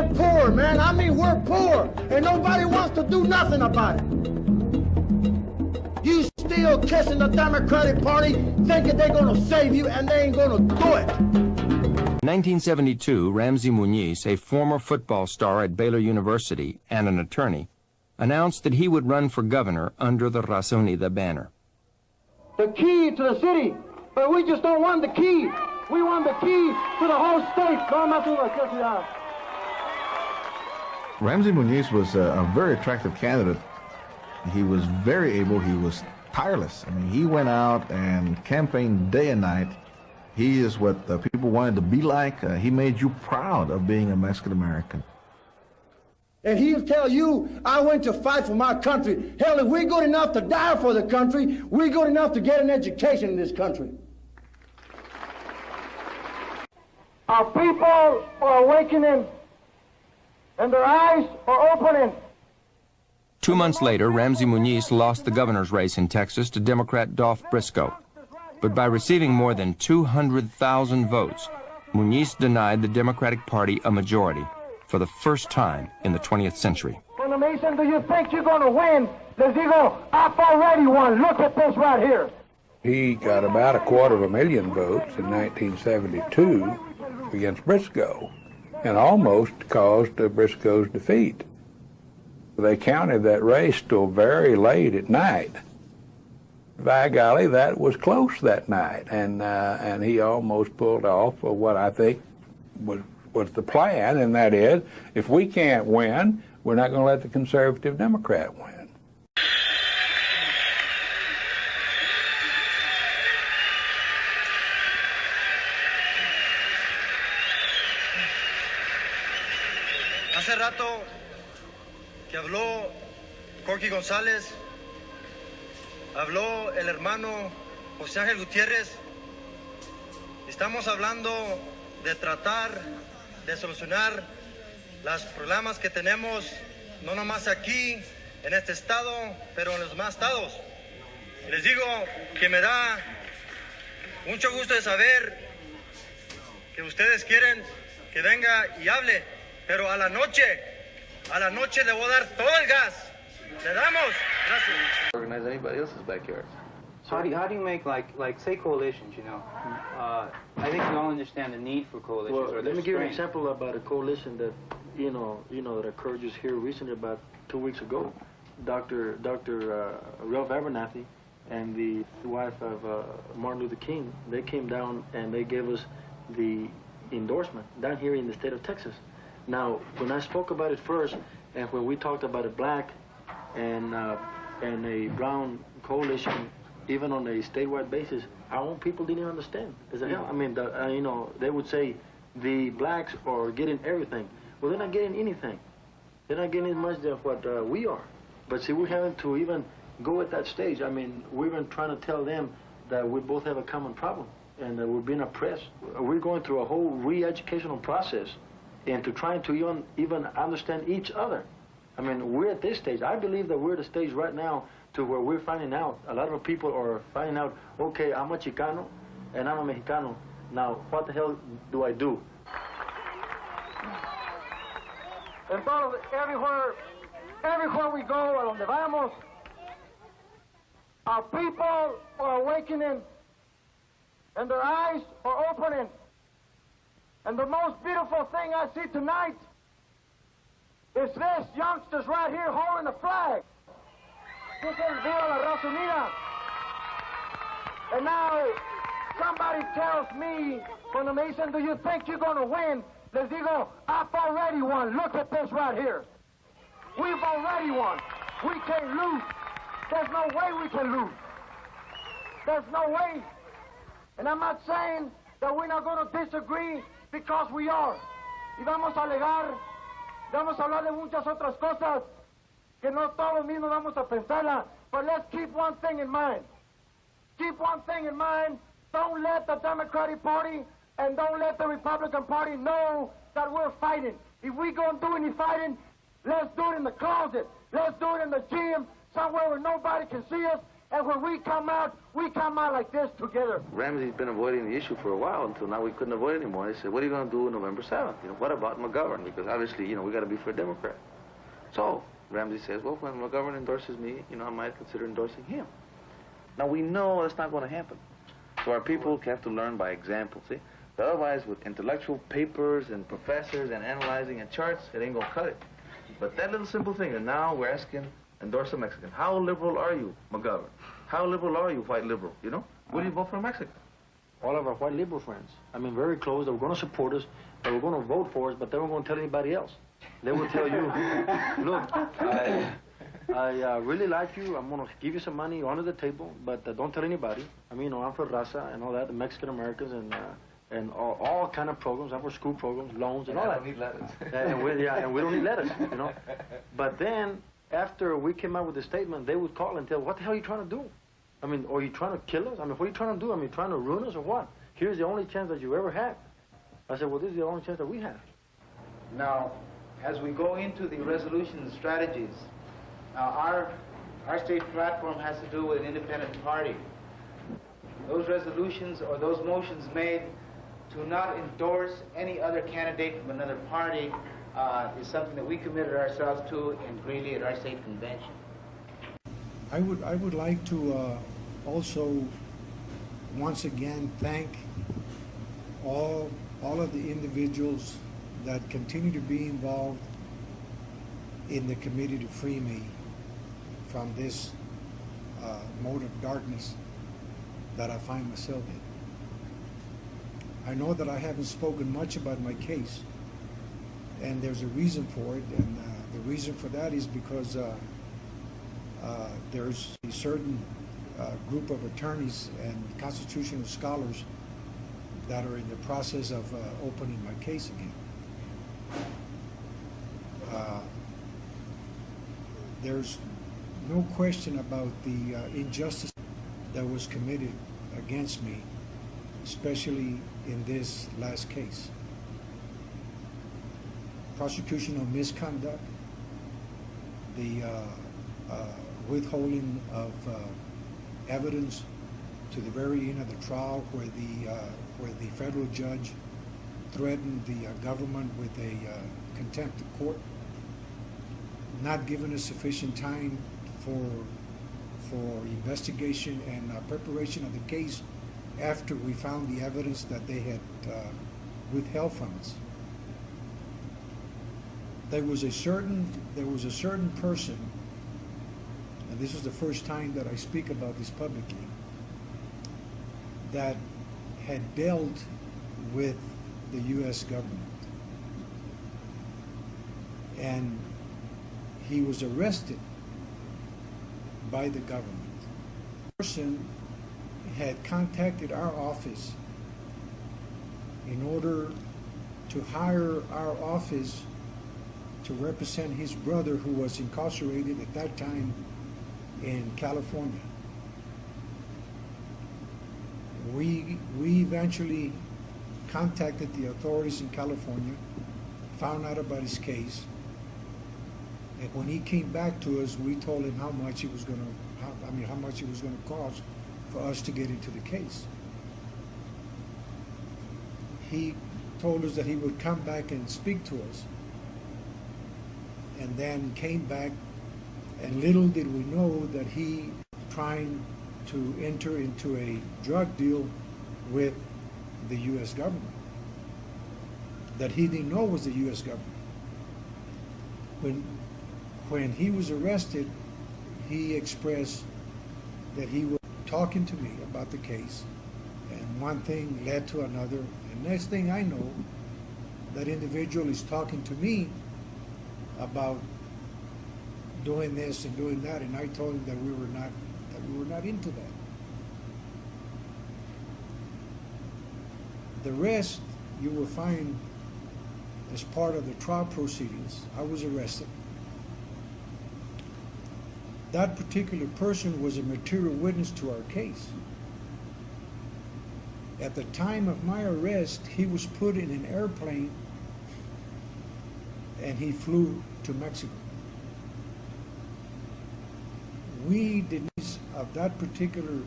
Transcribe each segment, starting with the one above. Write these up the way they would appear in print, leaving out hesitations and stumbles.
we're poor, man. I mean, we're poor, and nobody wants to do nothing about it. You still kissing the Democratic Party, thinking they're gonna save you, and they ain't gonna do it. In 1972, Ramsey Muniz, a former football star at Baylor University and an attorney, announced that he would run for governor under the Raza Unida banner. The key to the city, but we just don't want the key. We want the key to the whole state. Ramsey Muniz was a very attractive candidate. He was very able. He was tireless. I mean, he went out and campaigned day and night. He is what people wanted to be like. He made you proud of being a Mexican-American. And he'll tell you, I went to fight for my country. Hell, if we're good enough to die for the country, we're good enough to get an education in this country. Our people are awakening, and their eyes are opening. 2 months later, Ramsey Muniz lost the governor's race in Texas to Democrat Dolph Briscoe. But by receiving more than 200,000 votes, Muniz denied the Democratic Party a majority for the first time in the 20th century. Bueno, me dicen, do you think you're going to win? Les digo, I've already won. Look at this right here. He got about 250,000 votes in 1972 against Briscoe and almost caused Briscoe's defeat. They counted that race till very late at night. By golly, that was close that night, and he almost pulled off what I think was the plan, and that is, if we can't win, we're not going to let the conservative Democrat win. Hace rato que habló Corky González, habló el hermano José Ángel Gutiérrez. Estamos hablando de tratar de solucionar los problemas que tenemos, no nomás aquí, en este estado, pero en los demás estados. Les digo que me da mucho gusto de saber que ustedes quieren que venga y hable, pero a la noche le voy a dar todo el gas. Le damos. Gracias. Organize anybody else's backyard. So how do you make like say coalitions? You know, I think we all understand the need for coalitions. Well, let me give you an example about a coalition that you know that occurred just here recently about 2 weeks ago. Dr. Ralph Abernathy and the wife of Martin Luther King, they came down and they gave us the endorsement down here in the state of Texas. Now, when I spoke about it first, and when we talked about a black and a brown coalition, even on a statewide basis, our own people didn't understand. As a hell, I mean, you know, they would say the blacks are getting everything. Well, they're not getting anything. They're not getting as much as what we are. But see, we're having to even go at that stage. I mean, we're even trying to tell them that we both have a common problem and that we're being oppressed. We're going through a whole re-educational process and to trying to even understand each other. I mean, we're at this stage. I believe that we're at a stage right now to where we're finding out, a lot of people are finding out, okay, I'm a Chicano and I'm a Mexicano. Now, what the hell do I do? Entonces, everywhere we go, a donde vamos, our people are awakening and their eyes are opening. And the most beautiful thing I see tonight is this youngsters right here holding the flag. This is Viva la Raza Unida. And now somebody tells me, cuando me dicen, do you think you're going to win? Les digo, I've already won. Look at this right here. We've already won. We can't lose. There's no way we can lose. There's no way. And I'm not saying that we're not going to disagree, because we are. Y vamos a alegar, vamos a hablar de muchas otras cosas que no todos mismos vamos a pensarla. But let's keep one thing in mind. Keep one thing in mind. Don't let the Democratic Party and don't let the Republican Party know that we're fighting. If we're going to do any fighting, let's do it in the closet. Let's do it in the gym, somewhere where nobody can see us, And when we come out like this together. Ramsey's been avoiding the issue for a while until now we couldn't avoid it anymore. They said, what are you going to do on November 7th? You know, what about McGovern? Because obviously, you know, we got to be for a Democrat. So Ramsey says, well, when McGovern endorses me, you know, I might consider endorsing him. Now we know that's not going to happen. So our people have to learn by example, see? But otherwise, with intellectual papers and professors and analyzing and charts, it ain't going to cut it. But that little simple thing, and now we're asking, endorse a Mexican. How liberal are you, McGovern? How liberal are you, white liberal, you know? Will you vote for a Mexican? All of our white liberal friends, I mean, very close, they were going to support us, they were going to vote for us, but they weren't going to tell anybody else. They will tell you, look, I really like you, I'm going to give you some money under the table, but don't tell anybody. I mean, you know, I'm for Raza and all that, the Mexican-Americans and all kind of programs. I'm for school programs, loans, and all that. We don't need letters. and we don't need letters, you know. But then, after we came out with the statement, they would call and tell, what the hell are you trying to do? I mean, are you trying to kill us? I mean, what are you trying to do? I mean, trying to ruin us or what? Here's the only chance that you ever had. I said, well, this is the only chance that we have. Now, as we go into the resolution and strategies, our state platform has to do with an independent party. Those resolutions or those motions made to not endorse any other candidate from another party is something that we committed ourselves to in Greeley at our state convention. I would like to also once again thank all of the individuals that continue to be involved in the committee to free me from this mode of darkness that I find myself in. I know that I haven't spoken much about my case, and there's a reason for it, and the reason for that is because there's a certain group of attorneys and constitutional scholars that are in the process of opening my case again. There's no question about the injustice that was committed against me, especially in this last case. Prosecutional misconduct, the withholding of evidence to the very end of the trial, where the federal judge threatened the government with a contempt of court, not giving us sufficient time for investigation and preparation of the case after we found the evidence that they had withheld from us. There was a certain person, and this is the first time that I speak about this publicly, that had dealt with the U.S. government. And he was arrested by the government. The person had contacted our office in order to hire our office to represent his brother, who was incarcerated at that time in California. We eventually contacted the authorities in California, found out about his case, and when he came back to us, we told him how much it was going to cost for us to get into the case. He told us that he would come back and speak to us, and then came back, and little did we know that he was trying to enter into a drug deal with the U.S. government that he didn't know was the U.S. government. When he was arrested, he expressed that he was talking to me about the case, and one thing led to another, and next thing I know, that individual is talking to me about doing this and doing that, and I told him that we were not into that. The rest you will find as part of the trial proceedings. I was arrested. That particular person was a material witness to our case. At the time of my arrest, he was put in an airplane and he flew to Mexico. we didn't of that particular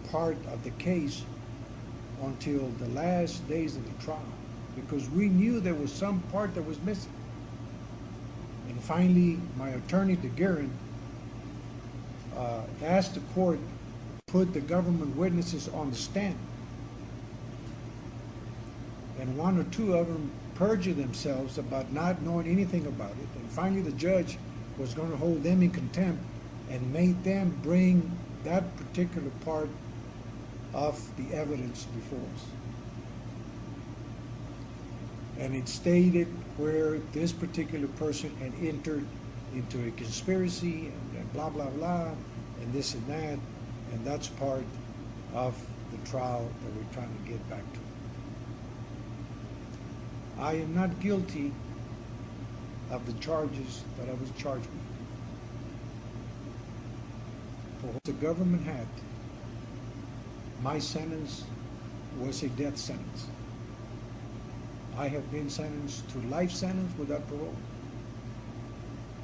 part of the case until the last days of the trial, because we knew there was some part that was missing. And finally, my attorney, DeGuerin, asked the court to put the government witnesses on the stand. And one or two of them perjured themselves about not knowing anything about it. And finally, the judge was going to hold them in contempt and made them bring that particular part of the evidence before us. And it stated where this particular person had entered into a conspiracy and blah, blah, blah, and this and that, and that's part of the trial that we're trying to get back to. I am not guilty of the charges that I was charged with. For what the government had, my sentence was a death sentence. I have been sentenced to life sentence without parole.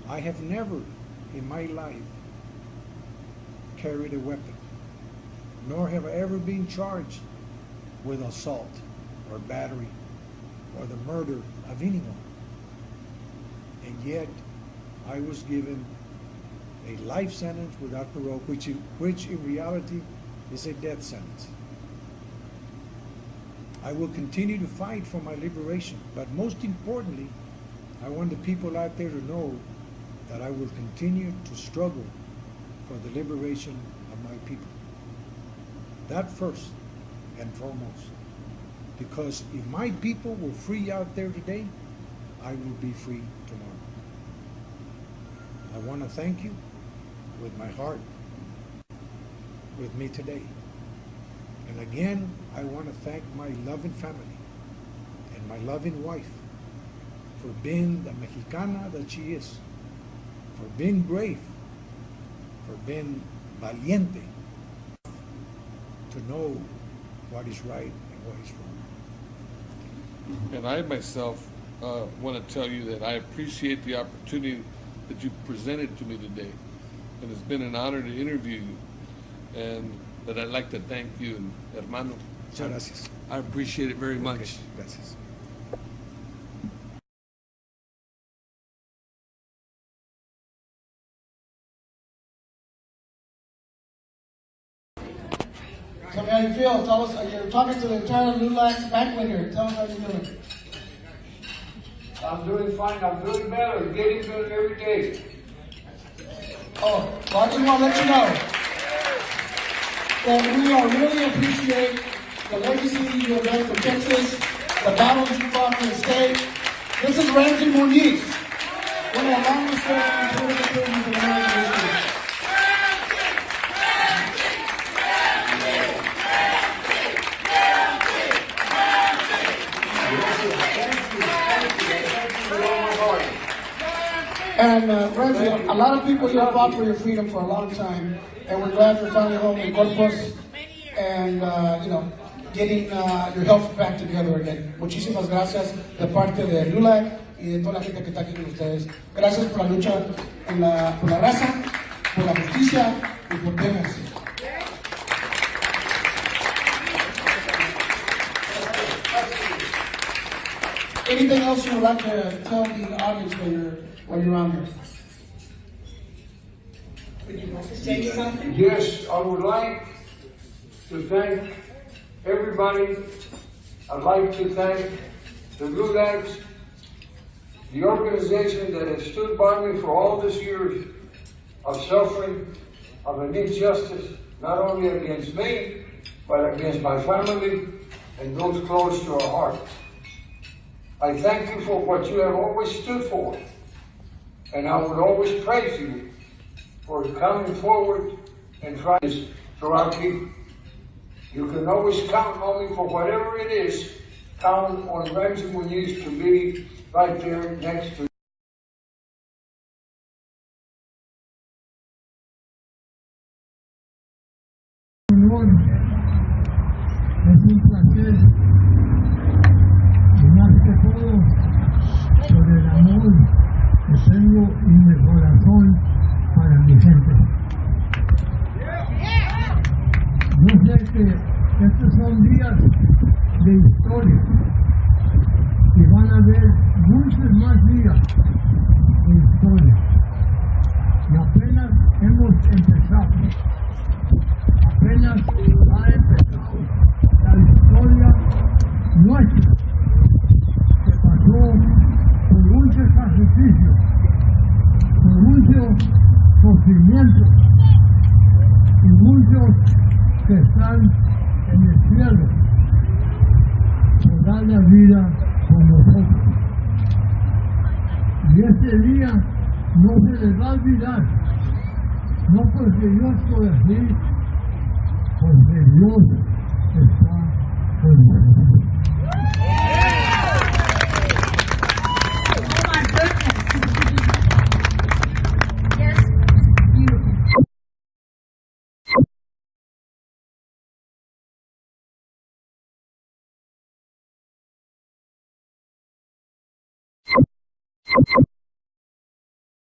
I have never in my life carried a weapon, nor have I ever been charged with assault or battery or the murder of anyone. And yet, I was given a life sentence without parole, which in reality is a death sentence. I will continue to fight for my liberation, but most importantly, I want the people out there to know that I will continue to struggle for the liberation of my people. That first and foremost. Because if my people were free out there today, I will be free tomorrow. I want to thank you with my heart, with me today. And again, I want to thank my loving family and my loving wife for being the Mexicana that she is, for being brave, for being valiente, to know what is right and what is wrong. And I myself want to tell you that I appreciate the opportunity that you presented to me today. And it's been an honor to interview you. And that I'd like to thank you, and hermano. Muchas gracias. I appreciate it very much. Okay, gracias. Tell me how you feel. Tell us, you're talking to the entire LULAC banquet here. Tell us how you're doing. I'm doing fine. I'm doing better. Getting better every day. Oh, well, I just want to let you know that we really appreciate the legacy you have done for Texas, the battles you fought for the state. This is Ramsey Muniz, one of the longest serving political prisoners in American history. And Ramsey, a lot of people here fought for your freedom for a long time, and we're glad you're finally home in Corpus and, getting your health back together again. Muchísimas gracias de parte de LULAC y de toda la gente que está aquí con ustedes. Gracias por la lucha por la raza, por la justicia y por Texas. Anything else you would like to tell the audience when you're on here? Would you like to say something? Yes, I would like to thank everybody. I'd like to thank the LULACs, the organization that has stood by me for all these years of suffering, of an injustice, not only against me, but against my family and those close to our heart. I thank you for what you have always stood for, and I would always praise you for coming forward and trying to for our people. You can always count on me for whatever it is. Count on Ramsey Muniz to be right there next to you. Es un placer, y más que todo, por el amor que tengo y mi corazón para mi gente. en el cielo por dar la vida por nosotros. Y ese día no se les va a olvidar, no porque yo estoy así, porque Dios está con nosotros. Oh my goodness. Yes, beautiful.